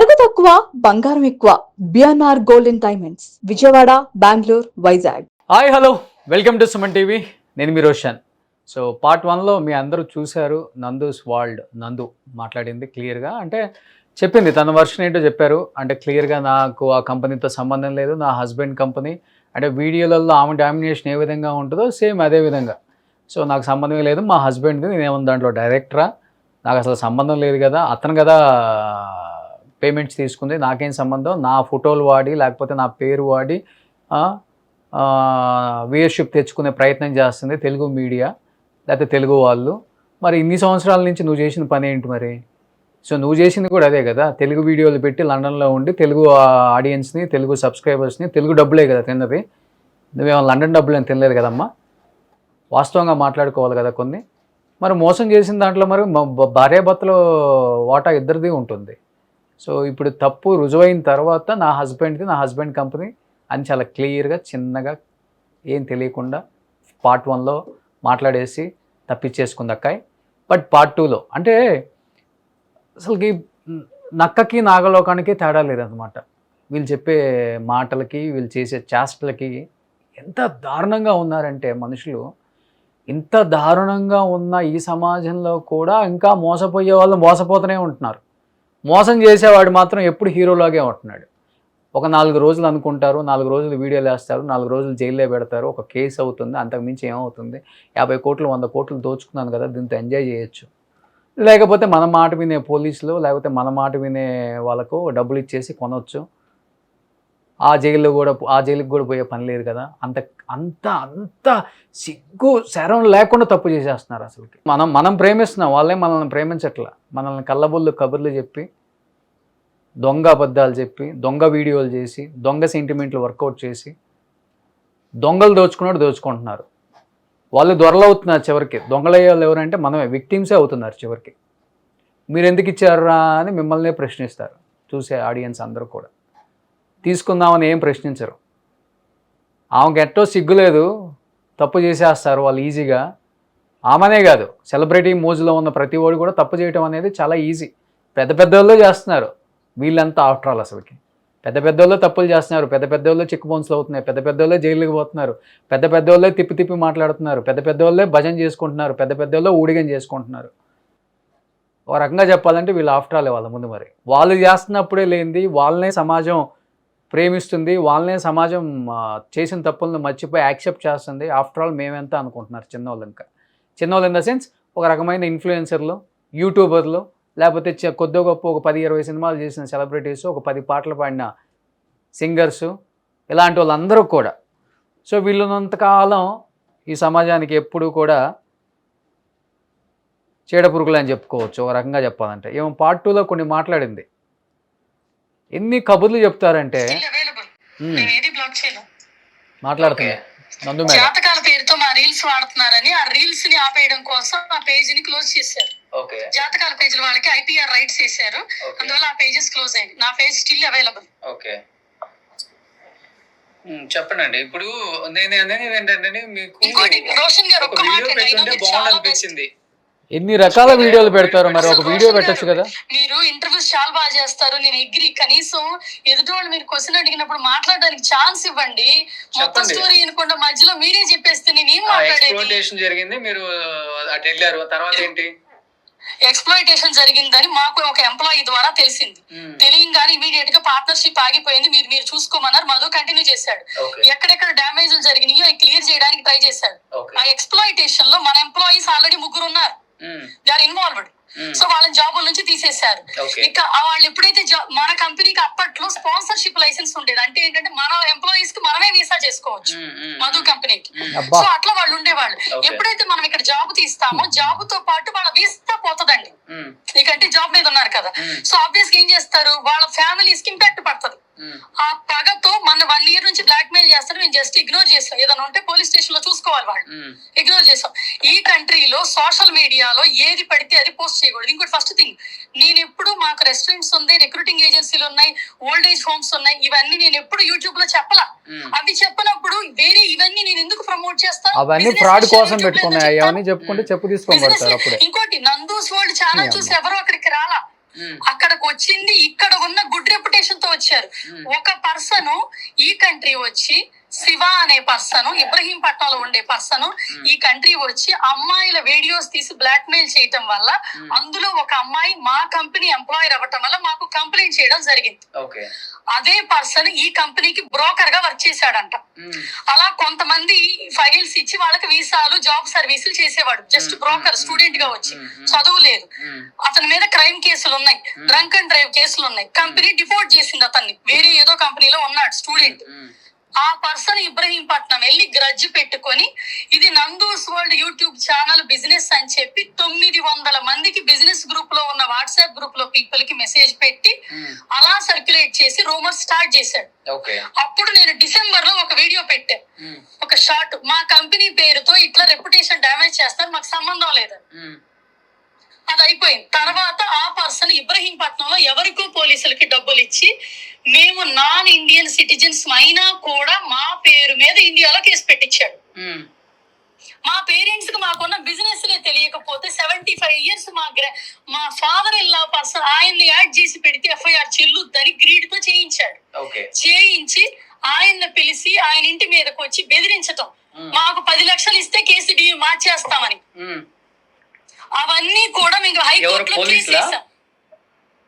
నగదు తక్కువ బంగారం ఎక్కువ BNR golden diamonds Vijayawada Bengaluru Vizag. Hi hello welcome to Suman TV. నేను మీ రోషన్. సో పార్ట్ 1లో మీ అందరూ చూశారు. నందూస్ వరల్డ్ నందు మాట్లాడింది క్లియర్గా, అంటే చెప్పింది తన వర్షన్ ఏంటో చెప్పారు. అంటే క్లియర్గా నాకు ఆ కంపెనీతో సంబంధం లేదు, నా హస్బెండ్ కంపెనీ, అంటే వీడియోలలో ఆమె డామినేషన్ ఏ విధంగా ఉంటుందో సేమ్ అదే విధంగా. సో నాకు సంబంధమే లేదు, మా హస్బెండ్ది, నేనేమన్నా దాంట్లో డైరెక్టరా, నాకు అసలు సంబంధం లేదు కదా, అతను కదా పేమెంట్స్ తీసుకుంది, నాకేం సంబంధం, నా ఫోటోలు వాడి లేకపోతే నా పేరు వాడి వ్యూయర్షిప్ తెచ్చుకునే ప్రయత్నం చేస్తుంది తెలుగు మీడియా లేకపోతే తెలుగు వాళ్ళు. మరి ఇన్ని సంవత్సరాల నుంచి నువ్వు చేసిన పని ఏంటి మరి? సో నువ్వు చేసింది కూడా అదే కదా, తెలుగు వీడియోలు పెట్టి లండన్లో ఉండి తెలుగు ఆడియన్స్ని, తెలుగు సబ్స్క్రైబర్స్ని, తెలుగు డబ్బులే కదా తిన్నది. నువ్వేమో లండన్ డబ్బులు అని తినలేదు కదమ్మా, వాస్తవంగా మాట్లాడుకోవాలి కదా కొన్ని. మరి మోసం చేసిన దాంట్లో మరి భార్యాభర్తలో వాటా ఇద్దరిది ఉంటుంది. సో ఇప్పుడు తప్పు రుజువైన తర్వాత నా హస్బెండ్ది, నా హస్బెండ్ కంపెనీ అని చాలా క్లియర్గా చిన్నగా ఏం తెలియకుండా పార్ట్ 1లో మాట్లాడేసి తప్పించేసుకుంది అక్కాయ్. బట్ పార్ట్ 2లో అంటే అసలుకి నక్కకి నాగలోకానికి తేడా లేదనమాట. వీళ్ళు చెప్పే మాటలకి, వీళ్ళు చేసే చేష్టలకి ఎంత దారుణంగా ఉన్నారంటే మనుషులు. ఇంత దారుణంగా ఉన్న ఈ సమాజంలో కూడా ఇంకా మోసపోయే వాళ్ళు మోసపోతూనే ఉంటున్నారు. మోసం చేసేవాడు మాత్రం ఎప్పుడు హీరోలాగే ఉంటున్నాడు. ఒక 4 రోజులు అనుకుంటారు, 4 రోజులు వీడియోలు వేస్తారు, 4 రోజులు జైల్లో పెడతారు, ఒక కేసు అవుతుంది, అంతకుమించి ఏమవుతుంది? 50 కోట్లు 100 కోట్లు దోచుకున్నాను కదా, దీంతో ఎంజాయ్ చేయొచ్చు. లేకపోతే మన మాట వినే పోలీసులు, లేకపోతే మన మాట వినే వాళ్ళకు డబ్బులు ఇచ్చేసి కొనవచ్చు. ఆ జైలుకి కూడా పోయే పని లేదు కదా. అంత అంత అంత సిగ్గు శరం లేకుండా తప్పు చేసేస్తున్నారు అసలుకి. మనం ప్రేమిస్తున్నాం, వాళ్ళే మనల్ని ప్రేమించట్లా. మనల్ని కళ్ళబొల్లు కబుర్లు చెప్పి, దొంగ అబద్ధాలు చెప్పి, దొంగ వీడియోలు చేసి, దొంగ సెంటిమెంట్లు వర్కౌట్ చేసి, దొంగలు దోచుకుంటున్నారు. వాళ్ళు దొరలు అవుతున్నారు చివరికి. దొంగలయ్యే వాళ్ళు ఎవరంటే మనమే, విక్టిమ్సే అవుతున్నారు చివరికి. మీరు ఎందుకు ఇచ్చారా అని మిమ్మల్నే ప్రశ్నిస్తారు చూసే ఆడియన్స్ అందరూ కూడా. తీసుకుందామని ఏం ప్రశ్నించరు. ఆమెకు ఎట్టో సిగ్గులేదు, తప్పు చేసేస్తారు వాళ్ళు ఈజీగా. ఆమెనే కాదు, సెలబ్రిటీ మోజులో ఉన్న ప్రతి వాడు కూడా తప్పు చేయడం అనేది చాలా ఈజీ. పెద్ద పెద్దోళ్ళే చేస్తున్నారు, వీళ్ళంతా ఆఫ్టర్ ఆల్ అసలుకి. పెద్ద పెద్దోళ్ళే తప్పులు చేస్తున్నారు, పెద్ద పెద్దోళ్ళే చెక్ బౌన్స్లు అవుతున్నాయి, పెద్ద పెద్దోళ్ళే జైలుకి పోతున్నారు, పెద్ద పెద్దోళ్ళే తిప్పి మాట్లాడుతున్నారు, పెద్ద పెద్దోళ్ళే భజన చేసుకుంటున్నారు, పెద్ద పెద్దోళ్ళే ఊడిగం చేసుకుంటున్నారు. ఒక రకంగా చెప్పాలంటే వీళ్ళు ఆఫ్టర్ ఆల్ వాళ్ళ ముందు. మరి వాళ్ళు చేస్తున్నప్పుడే లేనిది వాళ్ళనే సమాజం ప్రేమిస్తుంది, వాళ్ళనే సమాజం చేసిన తప్పులను మర్చిపోయి యాక్సెప్ట్ చేస్తుంది. ఆఫ్టర్ ఆల్ మేమెంత అనుకుంటున్నారు చిన్నవాళ్ళు. ఇంకా చిన్నవాళ్ళు ఇన్ ద సెన్స్ ఒక రకమైన ఇన్ఫ్లుయెన్సర్లు, యూట్యూబర్లు, లేకపోతే కొద్ది గొప్ప ఒక 10-20 సినిమాలు చేసిన సెలబ్రిటీస్, ఒక 10 పాటలు పాడిన సింగర్సు, ఇలాంటి వాళ్ళందరూ కూడా. సో వీళ్ళున్నంతకాలం ఈ సమాజానికి ఎప్పుడూ కూడా చీడపురుగులు అని చెప్పుకోవచ్చు ఒక రకంగా చెప్పాలంటే. ఏమో పార్ట్ 2లో కొన్ని మాట్లాడింది. ఎన్ని కబుర్లు చెప్తారంటే మాట్లాడుతుంది నందు మేడం. జాతకాల పేరుతో మా రీల్స్ వాడుతున్నారని ఆ రీల్స్ ని ఆపేయడం కోసం ఆ పేజ్ ని క్లోజ్ చేశారు. జాతకాల పేజ్ వాళ్ళకి ఐపీఆర్ రైట్స్ చేశారు, అందువల్ల ఆ పేజెస్ క్లోజ్ అయింది. నా పేజ్ స్టిల్ అవైలబుల్. ఓకే చెప్పండి. ఇప్పుడు నేను అనేది ఏంటంటే మీకు రోషన్ గారు ఒక మాట బాగుంది అనిపించింది. ఎన్ని రకాల వీడియోలు పెడతారు, మరి ఒక వీడియో పెట్టొచ్చు కదా. మీరు ఇంటర్వ్యూస్ చాలా బాగా చేస్తారు, నేను అగ్రి. కనీసం ఎదుటి వాళ్ళు మీరు క్వశ్చన్ అడిగినప్పుడు మాట్లాడడానికి ఛాన్స్ ఇవ్వండి. మొత్తం స్టోరీ అనుకుంటా మధ్యలో మీరే చెప్పేస్తే నేను ఏం మాట్లాడేది. జరిగింది, మీరు అటు వెళ్ళారు, తర్వాత ఏంటి? ఎక్స్‌ప్లాయిటేషన్ జరిగిందని మాకు ఒక ఎంప్లాయీ ద్వారా తెలిసింది. తెలియగానే ఇమీడియట్ గా పార్ట్నర్షిప్ ఆగిపోయింది. మీరు చూసుకోమన్నారు, మధు కంటిన్యూ చేశాడు. ఎక్కడెక్కడ డ్యామేజ్లు జరిగినాయో అవి క్లియర్ చేయడానికి ట్రై చేశాడు. ఆ ఎక్స్‌ప్లాయిటేషన్ లో మన ఎంప్లాయీస్ ఆల్రెడీ 3 ఉన్నారు, దే ఆర్ ఇన్వాల్వ్డ్. సో వాళ్ళని జాబ్ నుంచి తీసేశారు. ఇక వాళ్ళు ఎప్పుడైతే మన కంపెనీకి అప్పట్లో స్పాన్సర్షిప్ లైసెన్స్ ఉండేది, అంటే ఏంటంటే మన ఎంప్లాయీస్ కి మనమే వీసా చేసుకోవచ్చు మధు కంపెనీకి. సో అట్లా వాళ్ళు ఉండేవాళ్ళు. ఎప్పుడైతే మనం ఇక్కడ జాబ్ తీస్తామో జాబ్ తో పాటు వాళ్ళ వీసా పోతుందండి. ఇకంటే జాబ్ మీద ఉన్నారు కదా, సో ఆబ్వియస్ గా ఏం చేస్తారు, వాళ్ళ ఫ్యామిలీస్ కి ఇంపాక్ట్ పడుతుంది. ఆ పగతో మన 1 year నుంచి బ్లాక్ మెయిల్ చేస్తారు. మేము జస్ట్ ఇగ్నోర్ చేస్తాం, ఏదైనా ఉంటే పోలీస్ స్టేషన్ లో చూసుకోవాలి, వాళ్ళు ఇగ్నోర్ చేస్తాం. ఈ కంట్రీలో సోషల్ మీడియాలో ఏది పడితే అది పోస్ట్ చేయకూడదు. ఇంకోటి ఫస్ట్ థింగ్, నేను ఎప్పుడు మాకు రెస్టారెంట్స్ ఉన్నాయి, రిక్రూటింగ్ ఏజెన్సీలు ఉన్నాయి, ఓల్డ్ ఏజ్ హోమ్స్ ఉన్నాయి, ఇవన్నీ నేను ఎప్పుడు యూట్యూబ్ లో చెప్పలా. అవి చెప్పినప్పుడు వేరే ఇవన్నీ నేను ఎందుకు ప్రమోట్ చేస్తాను? ఇంకోటి నందూస్ వరల్డ్ ఛానల్ చూసి ఎవరు అక్కడికి రాలా, అక్కడికి వచ్చింది ఇక్కడ ఉన్న గుడ్ రెప్యుటేషన్ తో వచ్చారు. ఒక పర్సన్ ఈ కంట్రీ వచ్చి, శివ అనే పర్సన్, ఇబ్రహీంపట్నంలో ఉండే పర్సన్ ఈ కంట్రీ వచ్చి అమ్మాయిల వీడియోస్ తీసి బ్లాక్ మెయిల్ చేయటం వల్ల అందులో ఒక అమ్మాయి మా కంపెనీ ఎంప్లాయర్ అవ్వటం వల్ల మాకు కంప్లైంట్ చేయడం జరిగింది. అదే పర్సన్ ఈ కంపెనీకి బ్రోకర్ గా వర్క్ చేశాడంట. అలా కొంతమంది ఫైల్స్ ఇచ్చి వాళ్ళకి వీసాలు, జాబ్ సర్వీసులు చేసేవాడు. జస్ట్ బ్రోకర్, స్టూడెంట్ గా వచ్చి, చదువు లేదు. అతని మీద క్రైమ్ కేసులు ఉన్నాయి, డ్రంక్ అండ్ డ్రైవ్ కేసులు ఉన్నాయి. కంపెనీ డిపోర్ట్ చేసింది అతన్ని. వేరే ఏదో కంపెనీలో ఉన్నాడు స్టూడెంట్. ఆ పర్సన్ ఇబ్రహీంపట్నం వెళ్ళి గ్రడ్జ్ పెట్టుకొని ఇది Nandu's world YouTube channel business అని చెప్పి 900 మందికి బిజినెస్ గ్రూప్ లో ఉన్న వాట్సాప్ గ్రూప్ లో పీపుల్ కి మెసేజ్ పెట్టి అలా సర్క్యులేట్ చేసి రూమర్ స్టార్ట్ చేశాడు. అప్పుడు నేను డిసెంబర్ లో ఒక వీడియో పెట్టా, ఒక షార్ట్, మా కంపెనీ పేరుతో ఇట్లా రెప్యుటేషన్ డ్యామేజ్ చేస్తారు, మాకు సంబంధం లేదు. అది అయిపోయింది. తర్వాత ఆ పర్సన్ ఇబ్రహీంపట్నంలో ఎవరికో పోలీసులకి డబ్బులు ఇచ్చి మేము నాన్ ఇండియన్ సిటిజన్స్ అయినా కూడా మా పేరు మీద ఇండియాలో కేసు పెట్టించాడు. మా పేరెంట్స్ కి మాకున్న బిజినెస్ లే తెలియకపోతే 75 years మా ఫాదర్ ఇన్ లా పర్సన్ ఆయన్ని యాడ్ చేసి పెడితే ఎఫ్ఐఆర్ చెల్లుద్దని గ్రీడ్ తో చేయించాడు. చేయించి ఆయన్ని పిలిచి ఆయన ఇంటి మీదకి వచ్చి బెదిరించటం, మాకు 10 లక్షలు ఇస్తే కేసు మార్చేస్తామని. అవన్నీ కూడా మీకు హైకోర్టులో కేసు వేసాం.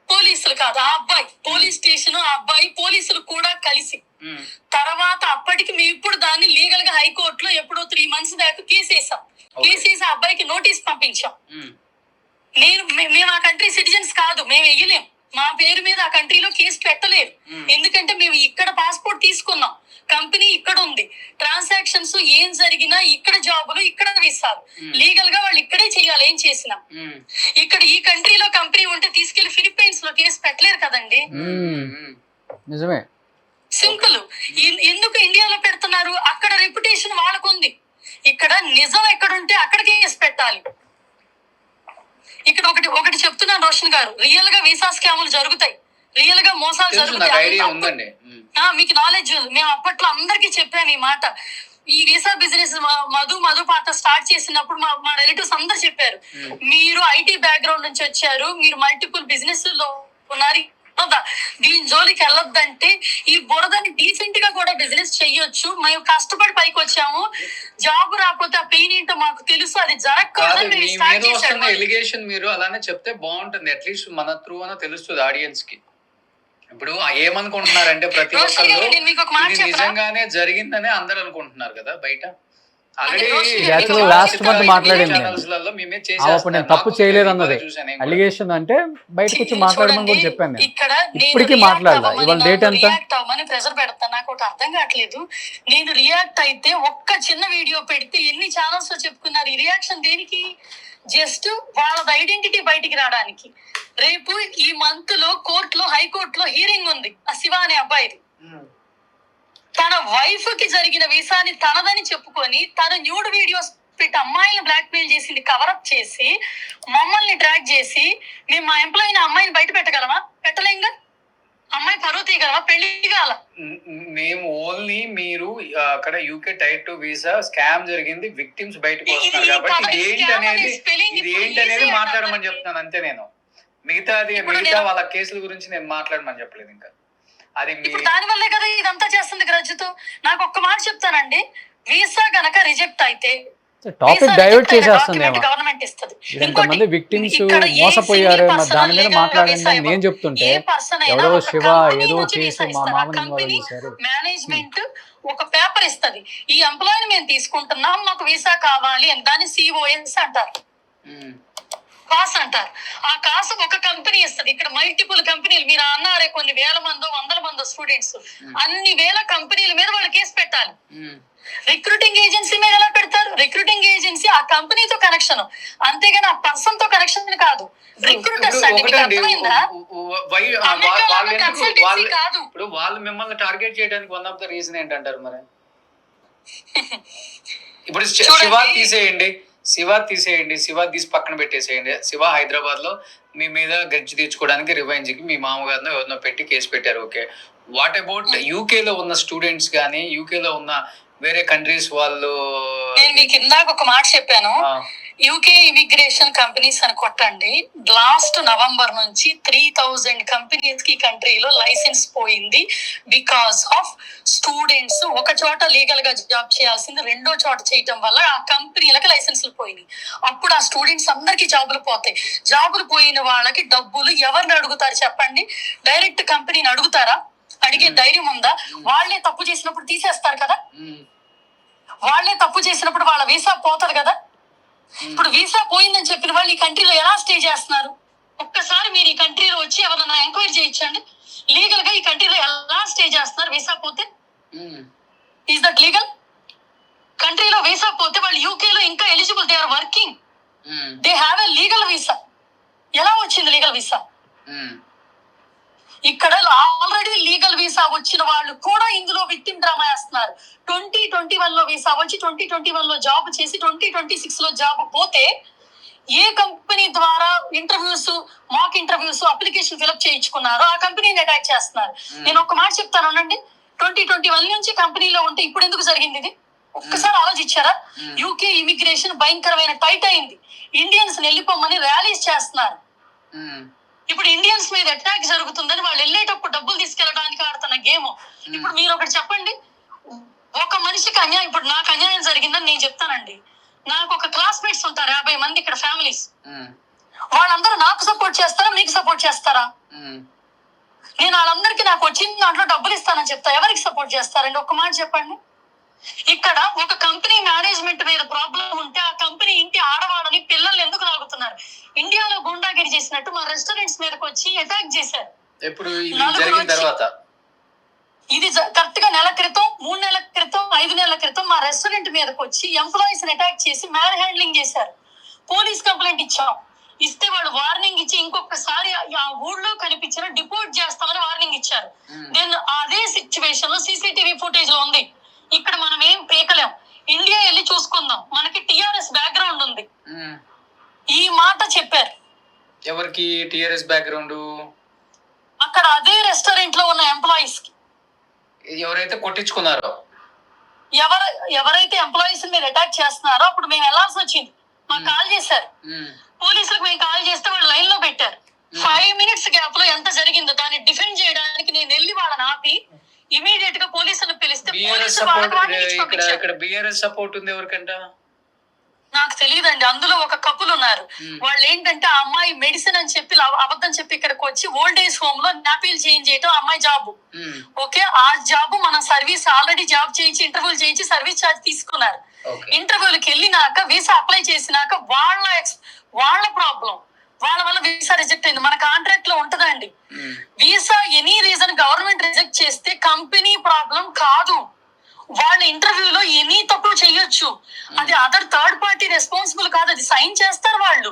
పోలీసులు కాదు, ఆ అబ్బాయి పోలీస్ స్టేషన్, ఆ అబ్బాయి పోలీసులు కూడా కలిసి. తర్వాత అప్పటికి మేము ఇప్పుడు దాన్ని లీగల్ గా హైకోర్టులో ఎప్పుడో 3 months దాకా కేసు వేసాం. కేసు వేసి ఆ అబ్బాయికి నోటీస్ పంపించాం. మేము ఆ కంట్రీ సిటిజన్స్ కాదు, మేము వెయ్యలేం, మా పేరు మీద ఆ కంట్రీలో కేసు పెట్టలేదు. ఎందుకంటే మేము ఇక్కడ పాస్పోర్ట్ తీసుకున్నాం, కంపెనీ ఇక్కడ ఉంది, ట్రాన్సాక్షన్స్ ఏం జరిగినా ఇక్కడ జాబులు ఇక్కడ వీసాలు, లీగల్ గా వాళ్ళు ఇక్కడే చేయాలి. ఏం చేసినా ఇక్కడ ఈ కంట్రీలో కంపెనీ ఉంటే తీసుకెళ్లి ఫిలిప్పైన్స్ లో కేసు పెట్టలేరు కదండి. నిజమే, సింపుల్. ఎందుకు ఇండియాలో పెడుతున్నారు? అక్కడ రెప్యుటేషన్ వాళ్ళకు ఉంది. ఇక్కడ నిజం ఎక్కడుంటే అక్కడ కేసు పెట్టాలి. ఇక్కడ ఒకటి చెప్తున్నాను రోషన్ గారు, రియల్ గా వీసా స్కాములు జరుగుతాయి, రియల్ గా మోసాలు జరుగుతాయి. మీకు నాలెడ్జ్ ఉంది. మేము అప్పట్లో అందరికీ చెప్పాను ఈ మాట. ఈ వీసా బిజినెస్ మధు పాట స్టార్ట్ చేసినప్పుడు మా రిలేటివ్స్ అందరు చెప్పారు, మీరు ఐటీ బ్యాక్గ్రౌండ్ నుంచి వచ్చారు, మీరు మల్టిపుల్ బిజినెస్ లో ఉన్నారు, దీని జోలికి వెళ్ళొద్దంటే ఈ బురదని డీసెంట్ గా కూడా బిజినెస్ చెయ్యొచ్చు, మేము కష్టపడి పైకి వచ్చాము, జాబ్ రాకపోతే ఆ పెయిన్ ఏంటో మాకు తెలుసు, అది జరగకూడదు. ఎలిగేషన్ మీరు అలానే చెప్తే బాగుంటుంది, అట్లీస్ట్ మన త్రూ అన్న తెలుస్తుంది ఆడియన్స్ కి. ఇప్పుడు ఏమనుకుంటున్నారంటే ప్రతి ఒక్కళ్ళు నిజంగానే జరిగిందని అందరు అనుకుంటున్నారు కదా బయట. లాస్ట్ మంత్ మాట్లాడింది అప్పుడు నేను తప్పు చేయలేదు అన్నది అలిగేషన్, అంటే బయటకు వచ్చి మాట్లాడమని కూడా చెప్పాను. ఇప్పటికీ మాట్లాడదా, ఇవాళ డేట్ ఎంత ప్రెజర్ పెడతా, నాకు ఒకటి అర్థం కావట్లేదు. నేను రియాక్ట్ అయితే ఒక్క చిన్న వీడియో పెడితే ఎన్ని ఛానల్స్ లో చెప్పుకున్నారు. ఈ రియాక్షన్ దేనికి? జస్ట్ వాళ్ళ ఐడెంటిటీ బయటికి రావడానికి. రేపు ఈ మంత్ లో కోర్టులో, హైకోర్టులో హీరింగ్ ఉంది ఆ శివ అనే అబ్బాయిది. తన వైఫ్ కి జరిగిన వీసాని తనదని చెప్పుకొని తన న్యూడ్ వీడియోస్ పెట్టి అమ్మాయిని బ్లాక్ మెయిల్ చేసింది, కవరప్ చేసి మమ్మల్ని ట్రాక్ చేసి మేము మా ఎంప్లాయీని అమ్మాయిని బయట పెట్టగలమా? పెట్టలేంగా. అమ్మాయి పరువు తీయగలమా? పెళ్లి కాల. మేము ఓన్లీ మీరు అక్కడ యూకే టైర్ 2 వీసా స్కామ్ జరిగింది, విక్టిమ్స్ బయటకు వస్తున్నారు కాబట్టి ఇది ఏంటనేది మాట్లాడమని చెప్తున్నాను అంతే. నేను మిగతా వాళ్ళ కేసుల గురించి నేను మాట్లాడమని చెప్పలేదు. ఇంకా అది దాని వల్లే కదా ఇదంతా చేస్తుంది గ్రజ్జుతో. నాకు ఒక్క మాట చెప్తానండి, వీసా గనక రిజెక్ట్ అయితే టాపిక్ డైవర్ట్ చేసేస్తుంది. గవర్నమెంట్ ఇస్తుంది. ఇంతమంది విక్టిమ్స్ మోసపోయారు, దాని మీద మాట్లాడండి నేను చెప్తుంటే ఎవరో శివ ఏదో చేసి మా మామని మేనేజ్మెంట్ ఒక పేపర్ ఇస్తుంది, ఈ ఎంప్లాయీని మేము తీసుకుంటున్నాం, మాకు వీసా కావాలి అని. దాన్ని COS అంటారు, కాస్ అంటారు. ఆ కాసు ఒక కంపెనీ ఇస్తుంది. ఇక్కడ మల్టిపుల్ కంపెనీలు, మీరు అన్నారే కొన్ని వేల మందో 100 మందో స్టూడెంట్స్, అన్ని వేల కంపెనీల మీద వాళ్ళు కేసు పెట్టాలి. రిక్రూటింగ్ ఏజెన్సీ మీద ఎలా పెడతారు? రిక్రూటింగ్ ఏజెన్సీ ఆ కంపెనీతో కనెక్షన్, అంతేగాని ఆ పర్సన్ తో కనెక్షన్ కాదు. రిక్రూటర్స్ అండి, మీకు అర్థమైందా? కాదు. ఇప్పుడు వాళ్ళు మిమ్మల్ని టార్గెట్ చేయడానికి వన్ ఆఫ్ ద రీజన్ ఏంటంటారు మరి? ఇప్పుడు శివ తీసి పక్కన పెట్టేసేయండి. శివ హైదరాబాద్ లో మీ మీద గెడ్జ్ తీర్చుకోవడానికి రివెంజ్ కి మీ మామగారినో ఎవరినో పెట్టి కేసు పెట్టారు. ఓకే, వాట్ అబౌట్ యూకే లో ఉన్న స్టూడెంట్స్ కానీ, యూకే లో ఉన్న వేరే కంట్రీస్ వాళ్ళు? నేను మీకు ఇందాక ఒక మాట చెప్పాను, యూకే ఇమిగ్రేషన్ కంపెనీస్ అని కొట్టండి. లాస్ట్ నవంబర్ నుంచి 3000 కంపెనీస్ కి కంట్రీలో లైసెన్స్ పోయింది. బికాస్ ఆఫ్ స్టూడెంట్స్ ఒక చోట లీగల్ గా జాబ్ చేయాల్సింది రెండో చోట చేయటం వల్ల ఆ కంపెనీలకు లైసెన్సులు పోయినాయి. అప్పుడు ఆ స్టూడెంట్స్ అందరికి జాబులు పోతాయి. జాబులు పోయిన వాళ్ళకి డబ్బులు ఎవరిని అడుగుతారు చెప్పండి? డైరెక్ట్ కంపెనీని అడుగుతారా? అడిగే ధైర్యం ఉందా? వాళ్ళే తప్పు చేసినప్పుడు తీసేస్తారు కదా. వాళ్ళే తప్పు చేసినప్పుడు వాళ్ళ వీసా పోతుంది కదా. ఇప్పుడు వీసా పోయిందని చెప్పిన వాళ్ళు ఈ కంట్రీలో ఎలా స్టే చేస్తున్నారు? ఒక్కసారి మీరు ఈ కంట్రీలో వచ్చి ఎవరైనా ఎంక్వైరీ చేయించండి. లీగల్ గా ఈ కంట్రీలో ఎలా స్టే చేస్తున్నారు వీసా పోతే? Is that legal? కంట్రీలో వీసా పోతే వాళ్ళు యూకేలో ఇంకా eligible, they are working, they have a legal visa. ఎలా వచ్చింది లీగల్ వీసా? ఇక్కడ ఆల్రెడీ లీగల్ వీసా వచ్చిన వాళ్ళు కూడా ఇందులో విక్టిమ్ డ్రామా వేస్తున్నారు. 2021 లో వీసా వచ్చి 2021 లో జాబ్ చేసి 2026 లో జాబ్ పోతే ఏ కంపెనీ ద్వారా interviews, mock interviews, application fill up చేయించుకున్నారో ఆ కంపెనీని అటాక్ చేస్తున్నారు. నేను ఒక మాట చెప్తాను అనండి, 2021 నుంచి కంపెనీలో ఉంటే ఇప్పుడు ఎందుకు జరిగింది ఇది? ఒక్కసారి ఆలోచించారా? యూకే ఇమిగ్రేషన్ భయంకరమైన టైట్ అయింది. ఇండియన్స్ వెళ్ళిపోమని ర్యాలీస్ చేస్తున్నారు. ఇప్పుడు ఇండియన్స్ మీద అటాక్ జరుగుతుందని వాళ్ళు వెళ్ళేటప్పుడు డబ్బులు తీసుకెళ్ళడానికి ఆడుతున్న గేమ్. ఇప్పుడు మీరు ఒకటి చెప్పండి, ఒక మనిషికి అన్యాయం, ఇప్పుడు నాకు అన్యాయం జరిగిందని నేను చెప్తానండి. నాకు ఒక క్లాస్మేట్స్ ఉంటారు 50 మంది ఇక్కడ ఫ్యామిలీస్. వాళ్ళందరూ నాకు సపోర్ట్ చేస్తారా, మీకు సపోర్ట్ చేస్తారా? నేను వాళ్ళందరికీ నాకు వచ్చిన దాంట్లో డబ్బులు ఇస్తానని చెప్తా. ఎవరికి సపోర్ట్ చేస్తారండి? ఒక్క మాట చెప్పండి. ఇక్కడ ఒక కంపెనీ మేనేజ్మెంట్ మీద ప్రాబ్లం ఉంటే ఆ కంపెనీ ఇంటి ఆడవాళ్ళని, పిల్లల్ని ఎందుకు లాగుతున్నారు? ఇండియాలో గుండాగిరి చేసినట్టు మా రెస్టారెంట్స్ మీదకి వచ్చి అటాక్ చేశారు. ఇది కరెక్ట్ గా నెల క్రితం, 3 నెలల క్రితం, 5 నెలల క్రితం మా రెస్టారెంట్ మీదకి వచ్చి ఎంప్లాయీస్ అటాక్ చేసి మ్యాన్ హ్యాండ్లింగ్ చేశారు. పోలీస్ కంప్లైంట్ ఇచ్చాం. ఇస్తే వాళ్ళు వార్నింగ్ ఇచ్చి ఇంకొకసారి ఆ ఊళ్ళో కనిపించిన డిపోర్ట్ చేస్తామని వార్నింగ్ ఇచ్చారు. నేను అదే సిచ్యువేషన్ లో సీసీటీవీ ఫుటేజ్ లో ఉంది. ఇక్కడ మనం ఏం పేకలేం. ఇండియా వెళ్ళి చూసుకుందాం, మనకి టిఆర్ఎస్ బ్యాక్గ్రౌండ్ ఉంది. ఈ మాట చెప్పారు. ఎవరికి టిఆర్ఎస్ బ్యాక్గ్రౌండ్? అక్కడ అదే రెస్టారెంట్ లో ఉన్న ఎంప్లాయీస్ కి. ఎవరైతే కొట్టించుకున్నారో, ఎవరైతే ఎంప్లాయీస్ మీద అటాక్ చేస్తున్నారో అప్పుడు మేము వెళ్లాల్సి వచ్చింది. మాకు కాల్ చేశారు పోలీసులకు. మేము కాల్ చేస్తే వాళ్ళు లైన్ లో పెట్టారు. 5 minutes గ్యాప్ లో ఎంత జరిగిందో దాన్ని డిఫెండ్ చేయడానికి నేను వెళ్ళి వాళ్ళని ఆపి ఇమీడియట్ గా పోలీసులను పిలిస్తే బిఆర్ఎస్ సపోర్ట్ ఉంది ఎవరికంట నాకు తెలియదండి. అందులో ఒక కపుల్ ఉన్నారు. వాళ్ళు ఏంటంటే ఆ అమ్మాయి మెడిసిన్ అని చెప్పి అబద్ధం చెప్పి ఇక్కడికి వచ్చి ఓల్డ్ ఏజ్ హోమ్ లో నాపీలు చేంజ్ చేయటం అమ్మాయి జాబ్. ఓకే, ఆ జాబ్ మనం సర్వీస్ ఆల్రెడీ జాబ్ చేయించి ఇంటర్వ్యూలు చేయించి సర్వీస్ ఛార్జ్ తీసుకున్నారు. ఇంటర్వ్యూలకు వెళ్ళినాక వీసా అప్లై చేసినాక వాళ్ళ ప్రాబ్లం, వాళ్ళ వల్ల వీసా రిజెక్ట్ అయింది. మన కాంట్రాక్ట్ లో ఉంటదండి, visa any reason government reject చేస్తే కంపెనీ ప్రాబ్లం కాదు. వాళ్ళ ఇంటర్వ్యూలో ఎనీ తప్పు చేయొచ్చు, అది అదర్ థర్డ్ పార్టీ రెస్పాన్సిబుల్ కాదు, అది సైన్ చేస్తారు వాళ్ళు.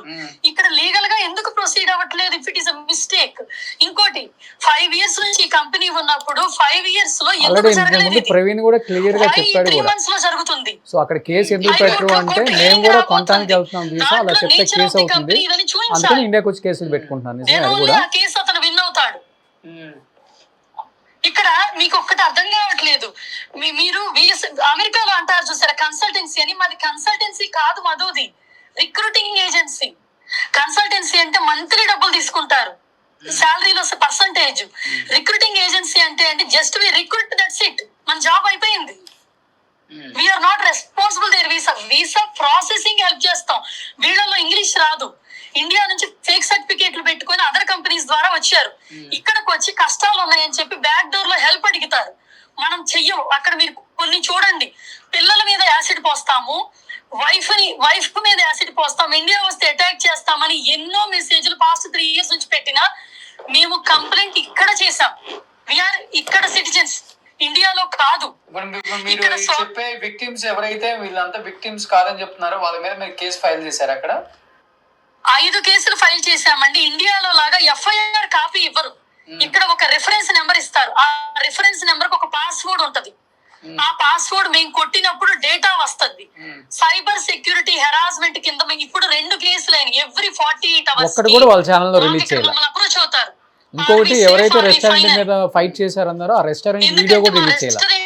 ఇక్కడ లీగల్ గా ఎందుకు ప్రొసీడ్ అవ్వట్లేదు? If it is a mistake. ఇంకోటి 5 years నుంచి ఈ కంపెనీ ఉన్నప్పుడు 5 years లో ఎందుకు జరగలేదు? ప్రవీణ్ కూడా క్లియర్ గా చెప్పాడు. 3 months లో జరుగుతుంది. సో అక్కడ కేసు ఎందుకు పెట్టరు అంటే మేము కూడా కొనడానికి వెళ్తున్నాం వీసా, అలా చెప్తే కేసు అవుతుంది, అందుకని ఇండియాకి వచ్చి కేసులు పెట్టుకుంటున్నాను. అది కూడా కేసు అతను విన్ అవుతాడు. ఇక్కడ మీకు ఒక్కటి అర్థం కావట్లేదు. మీరు అమెరికాలో అంటారు చూసారా కన్సల్టెన్సీ అని. మాది కన్సల్టెన్సీ కాదు, మధుది రిక్రూటింగ్ ఏజెన్సీ. కన్సల్టెన్సీ అంటే మంత్లీ డబ్బులు తీసుకుంటారు, శాలరీలో పర్సంటేజ్. రిక్రూటింగ్ ఏజెన్సీ అంటే just we recruit, that's it, మన జాబ్ అయిపోయింది. We are not responsible their visa processing help చేస్తాం. వీళ్ళలో ఇంగ్లీష్ రాదు, ఇండియా నుంచి ఫేక్ సర్టిఫికేట్లు పెట్టుకుని అదర్ కంపెనీస్ ద్వారా వచ్చారు. ఇక్కడికి వచ్చి కష్టాలు ఉన్నాయని చెప్పి బ్యాక్ డోర్ లో హెల్ప్ అడుగుతారు. మనం చెయ్యం. అక్కడ మీరు కొన్ని చూడండి, పిల్లల మీద యాసిడ్ పోస్తాము, వైఫ్ మీద యాసిడ్ పోస్తాం, ఇండియా వస్తే అటాక్ చేస్తామని ఎన్నో మెసేజ్లు పాస్ట్ 3 years నుంచి పెట్టినా మేము కంప్లైంట్ ఇక్కడ చేసాం. వీఆర్ ఇక్కడ సిటిజన్స్, ఇండియాలో కాదు. మీరు చెప్పే విక్టిమ్స్ ఎవరైతే వీళ్ళంతా విక్టిమ్స్ కాదని చెప్తున్నారో వాళ్ళ మీద మీరు కేసు ఫైల్ చేశారు. అక్కడ 5 కేసులు ఫైల్ చేశామండి. ఇండియాలో లాగా ఎఫ్ఐఆర్ కాపీ ఇవ్వరు. ఇక్కడ ఒక రిఫరెన్స్ నెంబర్ ఇస్తారు. ఆ రిఫరెన్స్ నెంబర్ కి ఒక పాస్వర్డ్ ఉంటది. ఆ పాస్వర్డ్ మేము కొట్టినప్పుడు డేటా వస్తుంది. సైబర్ సెక్యూరిటీ హెరాస్మెంట్ కింద మేము ఇప్పుడు 2 కేసులు అయినాయి. ఎవ్రీ 48 hours ఒక్కటి కూడా వాళ్ళ ఛానల్ లో రిలీజ్ చేయాలి. అప్రోచ్ అవుతారు. ఇంకొకటి ఎవరైతే రెస్టారెంట్ మీద ఫైట్ చేశారన్నారో ఆ రెస్టారెంట్ వీడియో కూడా రిలీజ్ చేయాలి.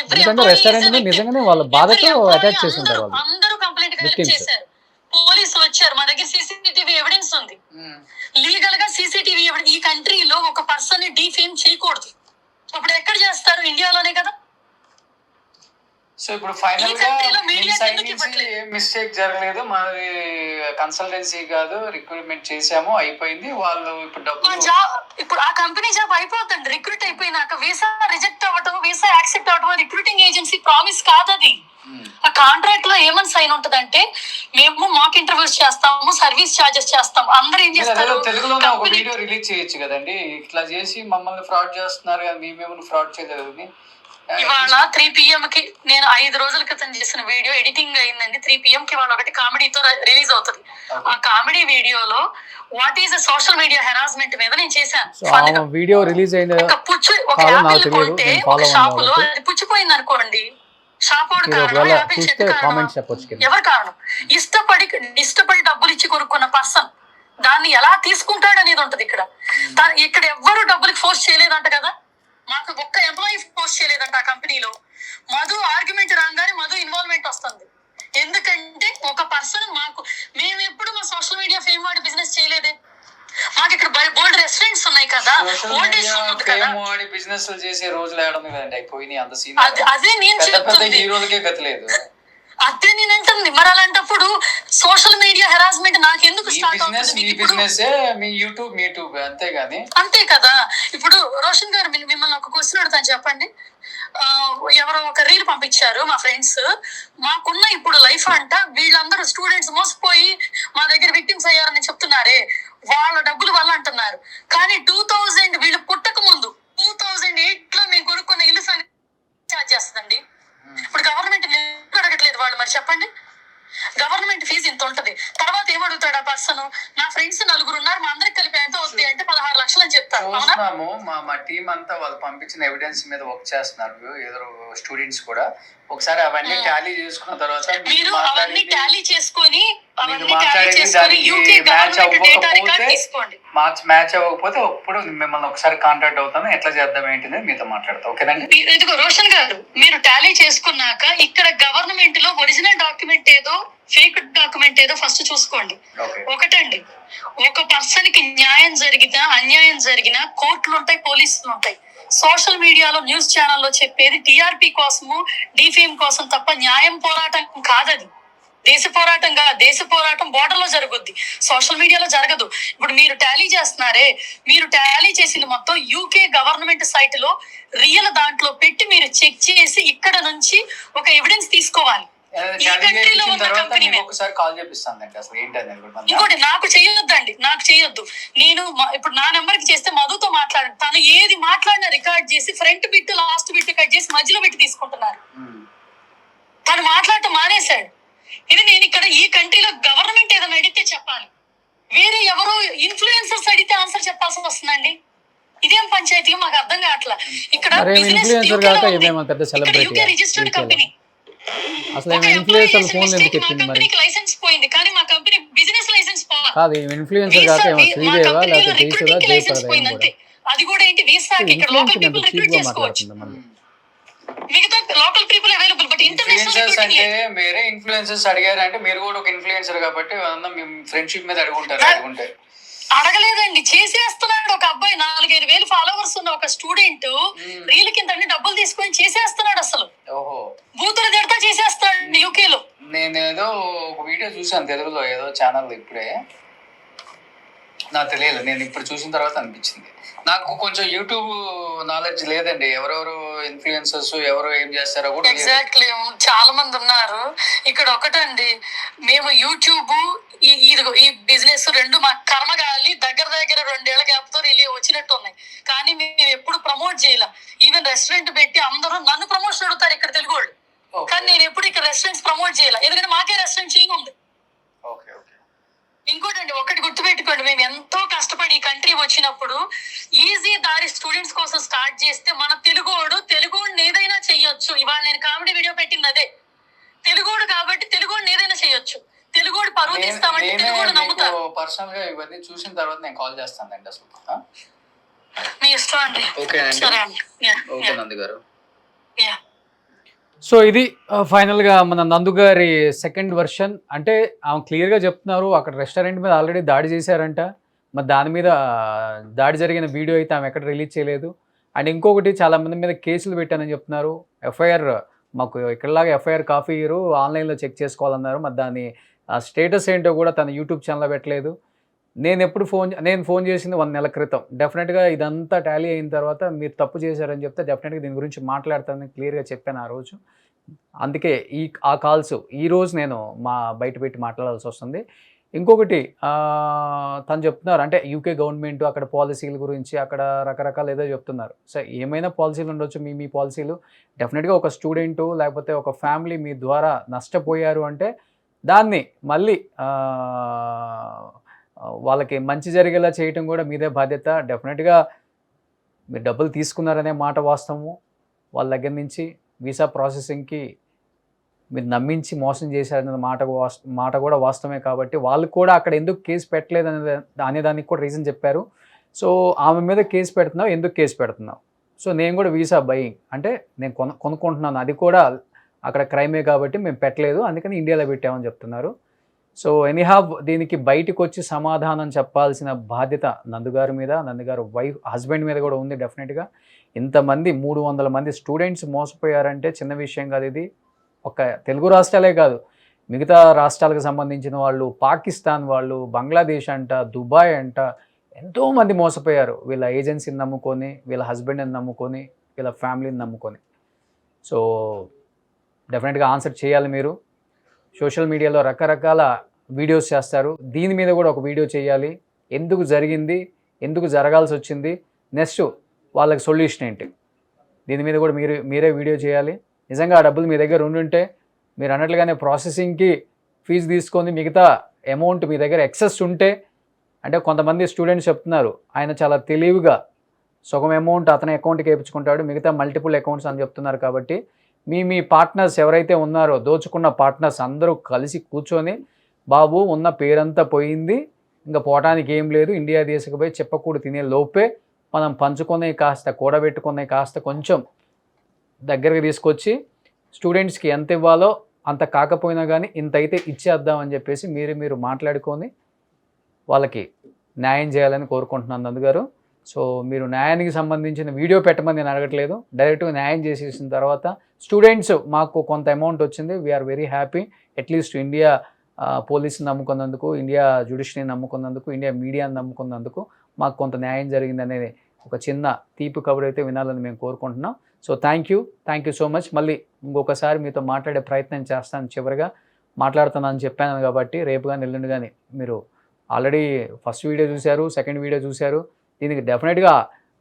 ఎందుకంటే రెస్టారెంట్ మీద నిజంగానే వాళ్ళ బాధతో అటాక్ చేసి ఉంటారు వాళ్ళు. అందరూ కంప్లైంట్ చేశారు. వచ్చారు, మా దగ్గర సీసీటీవీ ఎవిడెన్స్ ఉంది. లీగల్ గా సీసీటీవీ ఈ కంట్రీలో ఒక పర్సన్ ని డిఫేమ్ చేయకూడదు. ఇప్పుడు ఎక్కడ చేస్తారు? ఇండియాలోనే కదా. సో ఇప్పుడు ఫైనల్ గా మిస్టేక్ జరగలేదు, మాది కన్సల్టెన్సీ కాదు, రిక్రూట్మెంట్ చేసాము, అయిపోయింది. వాళ్ళు ఇప్పుడు ఆ కంపెనీ జాబ్ అయిపోతుంది. రిక్రూట్ అయిపోయినాక వీసా రిజెక్ట్ అవ్వటం, వీసా యాక్సెప్ట్ అవ్వటం రిక్రూటింగ్ ఏజెన్సీ ప్రామిస్ కాదది. ఆ కాంట్రాక్ట్ లో ఏమని సైన్ ఉంటదంటే, మేము మాక్ ఇంటర్వ్యూస్ చేస్తాము, సర్వీస్ చార్జెస్ చేస్తాము. అందరూ ఏం చేస్తారు? తెలుగులోనే ఒక వీడియో రిలీజ్ చేయొచ్చు కదండి, ఇట్లా చేసి మమ్మల్ని ఫ్రాడ్ చేస్తున్నారు కదా, మేమేమో ఫ్రాడ్ చేయలేదు. ఇవాళ 3 PM కి నేను 5 రోజుల క్రితం చేసిన వీడియో ఎడిటింగ్ అయిందండి. 3 PM కి ఇవాళ ఒకటి కామెడీతో రిలీజ్ అవుతుంది. ఆ కామెడీ వీడియోలో what is social media harassment మీద నేను చేశాను. వీడియో రిలీజ్ అయింది. ఒక యాపిల్ కొంటే ఒక షాప్ లో అది పుచ్చిపోయింది అనుకోండి, షాప్ వాడు కారణం, యాపిల్ చెట్టు కారణం, ఎవరు కారణం? ఇష్టపడి డబ్బులు ఇచ్చి కొనుక్కున్న పర్సన్ దాన్ని ఎలా తీసుకుంటాడు అనేది ఉంటది. ఇక్కడ ఎవ్వరు డబ్బులకి ఫోర్స్ చేయలేదంట కదా. మాకు ఒక్క ఎంప్లాయీ పోస్ట్ చేయలేదంట ఆ కంపెనీలో. మధు ఆర్గ్యుమెంట్ రాగానే మధు ఇన్వాల్వ్మెంట్ వస్తుంది. ఎందుకంటే ఒక పర్సన్ మేము ఎప్పుడు మా సోషల్ మీడియా ఫేమ్ వాడి బిజినెస్ చేయలేదే. మాకు ఇక్కడ బోల్డ్ రెస్టారెంట్స్ ఉన్నాయి కదా, బిజినెస్ చేసే రోజులు అదే నేను చెప్తుంది. అదే నేను అంటుంది. మరి అలాంటప్పుడు సోషల్ మీడియా హెరాస్మెంట్ నాకెందుకు స్టార్ట్ అవుతుంది? అంతే కదా. ఇప్పుడు రోషన్ గారు మిమ్మల్ని ఒక క్వశ్చన్ అడుగుతాను, చెప్పండి. ఎవరో ఒక రీల్ పంపించారు మా ఫ్రెండ్స్, మాకున్న ఇప్పుడు లైఫ్ అంట వీళ్ళందరూ స్టూడెంట్స్ మోసపోయి మా దగ్గర విక్టిమ్స్ అయ్యారని చెప్తున్నారే, వాళ్ళ డబ్బులు వల్ల అంటున్నారు. కానీ 2000 వీళ్ళు పుట్టక ముందు 2008 లో మేము కొనుక్కున్న ఇల్లు ఛార్జ్ చేస్తుందండి. ఇప్పుడు గవర్నమెంట్ అడగట్లేదు వాళ్ళు, మరి చెప్పండి. గవర్నమెంట్ ఫీజు ఇంత ఉంటది. తర్వాత ఏమడుగుతాడు ఆ పర్సన్? నా ఫ్రెండ్స్ 4 ఉన్నారు, మా అందరికి కలిపి ఎంత అవుతుంది అంటే 16 లక్షలు అని చెప్తారు. మా టీం అంతా వాళ్ళు పంపించిన ఎవిడెన్స్ మీద వర్క్ చేస్తున్నారు, ఏదో స్టూడెంట్స్ కూడా. ఒకసారి అవన్నీ టాలీ చేసుకున్న తర్వాత మీరు అవన్నీ టాలీ చేసుకొని యూకే గవర్నమెంట్ డేటా రికార్డ్ తీసుకోండి. మ్యాచ్ అవ్వకపోతే అప్పుడు మిమ్మల్ని ఒకసారి కాంటాక్ట్ అవుతాను, ఎట్లా చేద్దాం ఏంటి మీతో మాట్లాడతాం. ఓకేనండి. ఇదిగో రోషన్ గారు, మీరు టాలీ చేసుకున్నాక ఇక్కడ గవర్నమెంట్ లో ఒరిజినల్ డాక్యుమెంట్ ఏదో ఫేక్ డాక్యుమెంట్ ఏదో ఫస్ట్ చూసుకోండి. ఒకటండి, ఒక పర్సన్ కి న్యాయం జరిగినా అన్యాయం జరిగినా కోర్టులు ఉంటాయి, పోలీసులు ఉంటాయి. సోషల్ మీడియాలో న్యూస్ ఛానల్లో చెప్పేది టీఆర్పీ కోసము, డిఫేమ్ కోసం తప్ప న్యాయం పోరాటం కాదది. దేశ పోరాటం బోర్డర్ లో జరుగుద్ది, సోషల్ మీడియాలో జరగదు. ఇప్పుడు మీరు టాలీ చేస్తున్నారే, మీరు టాలీ చేసింది మొత్తం యూకే గవర్నమెంట్ సైట్ లో రియల్ దాంట్లో పెట్టి మీరు చెక్ చేసి ఇక్కడ నుంచి ఒక ఎవిడెన్స్ తీసుకోవాలి. ఇంకోటి నాకు చెయ్యొద్దు. నేను ఇప్పుడు నా నెంబర్ కి చేస్తే మధుతో మాట్లాడండి. తను ఏది మాట్లాడినా రికార్డ్ చేసి front bit last bit cut చేసి మధ్యలో పెట్టి తీసుకుంటున్నారు. తను మాట్లాడటం మానేశాడు. ఇది నేను ఇక్కడ ఈ కంట్రీలో గవర్నమెంట్ ఏదైనా అడిగితే చెప్పాలి, వేరే ఎవరో ఇన్ఫ్లుయెన్సర్స్ అడిగితే ఆన్సర్ చెప్పాల్సి వస్తుందండి. ఇదేం పంచాయతీ మాకు అర్థం కావట్లా. ఇక్కడ యూకే రిజిస్టర్డ్ కంపెనీ, లైసెన్స్ పోయింది కానీ మా కంపెనీ బిజినెస్ లైసెన్స్ పోయింది అంతే. అది కూడా ఏంటి, వీసాకి ఇక్కడ లోకల్ పీపుల్ రిక్రూట్ చేసుకోవచ్చు, మిగతా local people available. But international అంటే వేరే ఇన్ఫ్లుయెన్సర్స్ అడిగారు అంటే మీరు కూడా ఒక ఇన్ఫ్లుయెన్సర్ కాబట్టి ఫ్రెండ్షిప్ మీద అడుగుంటే అడగలేదండి, చేసేస్తున్నాడు. ఒక అబ్బాయి 4-5 వేలు ఫాలోవర్స్ ఉన్న ఒక స్టూడెంట్ రీల్ కింద డబ్బులు తీసుకొని చేసేస్తున్నాడు. అసలు బూతులు తిడతా చేసేస్తాడు యూకే లో. నేనేదో ఒక వీడియో చూసాను తెలుగులో, ఏదో ఛానల్, ఇప్పుడే నాకు తెలియదు, నేను ఇప్పుడు చూసిన తర్వాత అనిపించింది. నాకు కొంచెం యూట్యూబ్ నాలెడ్జ్ లేదండి, ఎవరెవరు ఇన్ఫ్లుయెన్సర్స్ ఎవరు ఏం చేస్తారో కూడా. ఎగ్జాక్ట్లీ, చాలా మంది ఉన్నారు ఇక్కడ. ఒకటండి, మేము యూట్యూబ్ ఈ బిజినెస్ రెండు మా కర్మగాలి దగ్గర 2 ఏళ్ల గ్యాప్ తో వచ్చినట్టు ఉన్నాయి. కానీ మేము ఎప్పుడు ప్రమోట్ చేయలేం. ఈవెన్ రెస్టారెంట్ పెట్టి అందరూ నన్ను ప్రమోషన్ అడుగుతారు ఇక్కడ తెలుగు వాళ్ళు, కానీ నేను ఎప్పుడు ఇక్కడ రెస్టారెంట్స్ ప్రమోట్ చేయలే, ఎందుకంటే మాకే రెస్టారెంట్ చేంజ్ ఉంది. ఇంకోటండి, ఒకటి గుర్తుపెట్టుకోండి, మేము ఎంతో కష్టపడి ఈ కంట్రీ వచ్చినప్పుడు ఈజీ దారి స్టూడెంట్స్ కోసం స్టార్ట్ చేస్తే మన తెలుగోడిని ఏదైనా చెయ్యొచ్చు. ఇవాళ నేను కామెడీ వీడియో పెట్టింది అదే, తెలుగోడు కాబట్టి తెలుగోడిని ఏదైనా చెయ్యొచ్చు. తెలుగోడు పరువు తీస్తామంటే తెలుగోడు నమ్ముతారు. పర్సనల్ గా ఇవన్నీ చూసిన తర్వాత నేను కాల్ చేస్తానండి. అసలు మీ ఇష్టం అండి. ఓకే నంది గారు. సో ఇది ఫైనల్గా మన నందు గారి సెకండ్ వర్షన్. అంటే ఆమె క్లియర్గా చెప్తున్నారు అక్కడ రెస్టారెంట్ మీద ఆల్రెడీ దాడి చేశారంట. మరి దాని మీద దాడి జరిగిన వీడియో అయితే ఆమె ఎక్కడ రిలీజ్ చేయలేదు. అండ్ ఇంకొకటి చాలా మంది మీద కేసులు పెట్టానని చెప్తున్నారు. ఎఫ్ఐఆర్ మాకు ఇక్కడలాగా ఎఫ్ఐఆర్ కాపీ ఇయరు ఆన్లైన్లో చెక్ చేసుకోవాలన్నారు. మరి దాని స్టేటస్ ఏంటో కూడా తన యూట్యూబ్ ఛానల్లో పెట్టలేదు. నేను ఫోన్ చేసింది 1 నెల క్రితం. డెఫినెట్గా ఇదంతా టాలీ అయిన తర్వాత మీరు తప్పు చేశారని చెప్తే డెఫినెట్గా దీని గురించి మాట్లాడతానని క్లియర్గా చెప్పాను ఆ రోజు. అందుకే ఆ కాల్స్ ఈరోజు నేను బయట పెట్టి మాట్లాడాల్సి వస్తుంది. ఇంకొకటి తను చెప్తున్నారు అంటే యూకే గవర్నమెంట్ అక్కడ పాలసీల గురించి అక్కడ రకరకాలు ఏదో చెప్తున్నారు. సో ఏమైనా పాలసీలు ఉండొచ్చు, మీ పాలసీలు డెఫినెట్గా ఒక స్టూడెంటు లేకపోతే ఒక ఫ్యామిలీ మీ ద్వారా నష్టపోయారు అంటే దాన్ని మళ్ళీ వాళ్ళకి మంచి జరిగేలా చేయటం కూడా మీదే బాధ్యత. డెఫినెట్గా మీరు డబ్బులు తీసుకున్నారనే మాట వాస్తవము. వాళ్ళ దగ్గర నుంచి వీసా ప్రాసెసింగ్కి మీరు నమ్మించి మోసం చేశారనే మాట కూడా వాస్తవమే. కాబట్టి వాళ్ళు కూడా అక్కడ ఎందుకు కేసు పెట్టలేదు అనేదానికి కూడా రీజన్ చెప్పారు. సో ఆమె మీద కేసు పెడుతున్నావు, ఎందుకు కేసు పెడుతున్నావు? సో నేను కూడా వీసా బయింగ్ అంటే నేను కొనుక్కుంటున్నాను, అది కూడా అక్కడ క్రైమే కాబట్టి మేము పెట్టలేదు, అందుకని ఇండియాలో పెట్టామని చెప్తున్నారు. సో ఎనీహావ్ దీనికి బయటకు వచ్చి సమాధానం చెప్పాల్సిన బాధ్యత నందుగారి మీద, నందుగారు హస్బెండ్ మీద కూడా ఉంది. డెఫినెట్గా ఇంతమంది 300 మంది స్టూడెంట్స్ మోసపోయారంటే చిన్న విషయం కాదు. ఇది ఒక తెలుగు రాష్ట్రాలే కాదు, మిగతా రాష్ట్రాలకు సంబంధించిన వాళ్ళు, పాకిస్తాన్ వాళ్ళు, బంగ్లాదేశ్ అంట, దుబాయ్ అంట, ఎంతోమంది మోసపోయారు వీళ్ళ ఏజెన్సీని నమ్ముకొని, వీళ్ళ హస్బెండ్ని నమ్ముకొని, వీళ్ళ ఫ్యామిలీని నమ్ముకొని. సో డెఫినెట్గా ఆన్సర్ చేయాలి మీరు. సోషల్ మీడియాలో రకరకాల వీడియోస్ చేస్తారు, దీని మీద కూడా ఒక వీడియో చేయాలి. ఎందుకు జరిగింది, ఎందుకు జరగాల్సి వచ్చింది, నెక్స్ట్ వాళ్ళకి సొల్యూషన్ ఏంటి, దీని మీద కూడా మీరే వీడియో చేయాలి. నిజంగా ఆ డబ్బులు మీ దగ్గర ఉండుంటే మీరు అన్నట్లుగానే ప్రాసెసింగ్కి ఫీజు తీసుకొని మిగతా అమౌంట్ మీ దగ్గర ఎక్సెస్ ఉంటే, అంటే కొంతమంది స్టూడెంట్స్ చెప్తున్నారు ఆయన చాలా తెలివిగా సగం అమౌంట్ అతని అకౌంట్కి వేయించుకుంటాడు, మిగతా మల్టిపుల్ అకౌంట్స్ అని చెప్తున్నారు. కాబట్టి మీ పార్ట్నర్స్ ఎవరైతే ఉన్నారో దోచుకున్న పార్ట్నర్స్ అందరూ కలిసి కూర్చొని బాబు ఉన్న పేరంతా పోయింది, ఇంకా పోవటానికి ఏం లేదు, ఇండియా తీసుకుపోయి చెప్పకూడదు తినే లోపే మనం పంచుకునే కాస్త కూడబెట్టుకునే కాస్త కొంచెం దగ్గరికి తీసుకొచ్చి స్టూడెంట్స్కి ఎంత ఇవ్వాలో అంత కాకపోయినా కానీ ఇంత అయితే ఇచ్చేద్దామని చెప్పేసి మీరు మాట్లాడుకొని వాళ్ళకి న్యాయం చేయాలని కోరుకుంటున్నాను నందుగారు. సో మీరు న్యాయానికి సంబంధించిన వీడియో పెట్టమని నేను అడగట్లేదు, డైరెక్ట్గా న్యాయం చేసేసిన తర్వాత స్టూడెంట్స్ మాకు కొంత అమౌంట్ వచ్చింది, we are very happy. At least India పోలీసుని నమ్ముకున్నందుకు, ఇండియా జ్యుడిషియరీని నమ్ముకున్నందుకు, ఇండియా మీడియాని నమ్ముకున్నందుకు మాకు కొంత న్యాయం జరిగిందనేది ఒక చిన్న తీపి కబురు అయితే వినాలని మేము కోరుకుంటున్నాం. So thank you so much. మళ్ళీ ఇంకొకసారి మీతో మాట్లాడే ప్రయత్నం చేస్తాను. చివరిగా మాట్లాడుతున్నానని చెప్పాను కాబట్టి రేపు కానీ ఎల్లుండి కానీ మీరు ఆల్రెడీ ఫస్ట్ వీడియో చూశారు, సెకండ్ వీడియో చూశారు, దీనికి డెఫినెట్గా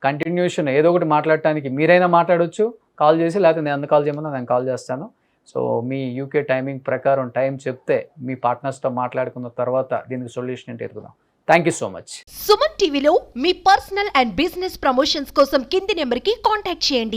కంటిన్యూషన్ ఏదో ఒకటి మాట్లాడటానికి మీరైనా మాట్లాడవచ్చు కాల్ చేసి, లేకపోతే నేను కాల్ చేయమన్నా నేను కాల్ చేస్తాను. సో మీ యూకే టైమింగ్ ప్రకారం టైం చెప్తే మీ పార్ట్నర్స్తో మాట్లాడుకున్న తర్వాత దీనికి సొల్యూషన్ ఏంటి ఎదుగుదాం. Thank you so much. Suman టీవీలో మీ పర్సనల్ అండ్ బిజినెస్ ప్రమోషన్స్ కోసం కింది నెంబర్కి కాంటాక్ట్ చేయండి.